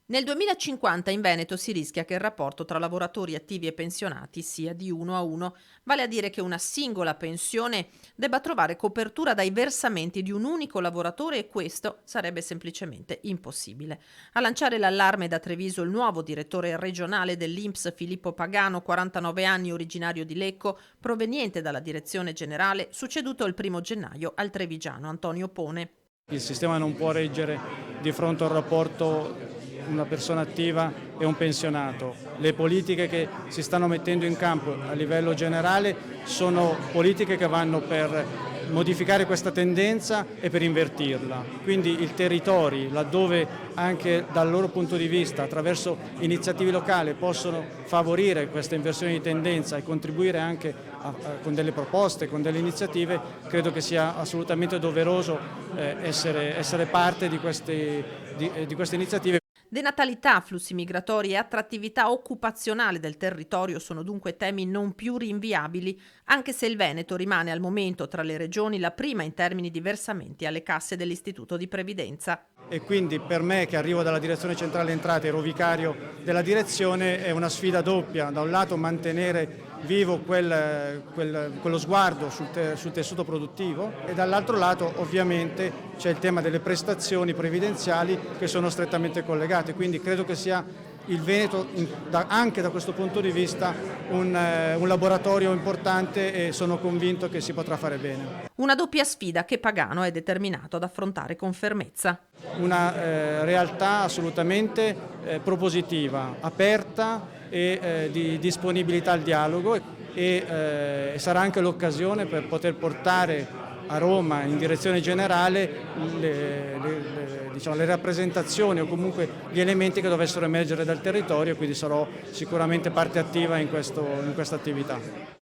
Nel 2050 in Veneto si rischia che il rapporto tra lavoratori attivi e pensionati sia di 1 a 1, vale a dire che una singola pensione debba trovare copertura dai versamenti di un unico lavoratore e questo sarebbe semplicemente impossibile. A lanciare l'allarme da Treviso il nuovo direttore regionale dell'INPS Filippo Pagano, 49 anni, originario di Lecco, proveniente dalla direzione generale, succeduto il 1° gennaio al trevigiano Antonio Pone. Il sistema non può reggere di fronte a un rapporto una persona attiva e un pensionato. Le politiche che si stanno mettendo in campo a livello generale sono politiche che vanno per modificare questa tendenza e per invertirla. Quindi i territori, laddove anche dal loro punto di vista, attraverso iniziative locali, possono favorire questa inversione di tendenza e contribuire anche con delle proposte, con delle iniziative, credo che sia assolutamente doveroso essere parte di queste iniziative. Denatalità, flussi migratori e attrattività occupazionale del territorio sono dunque temi non più rinviabili, anche se il Veneto rimane al momento tra le regioni la prima in termini di versamenti alle casse dell'Istituto di Previdenza. E quindi per me, che arrivo dalla direzione centrale entrate, ero vicario della direzione, è una sfida doppia: da un lato mantenere vivo quello sguardo sul tessuto produttivo e dall'altro lato ovviamente c'è il tema delle prestazioni previdenziali che sono strettamente collegate, quindi credo che sia il Veneto anche da questo punto di vista un laboratorio importante e sono convinto che si potrà fare bene. Una doppia sfida che Pagano è determinato ad affrontare con fermezza. Una realtà assolutamente propositiva, aperta e di disponibilità al dialogo e sarà anche l'occasione per poter portare a Roma in direzione generale le rappresentazioni o comunque gli elementi che dovessero emergere dal territorio, quindi sarò sicuramente parte attiva in questa attività.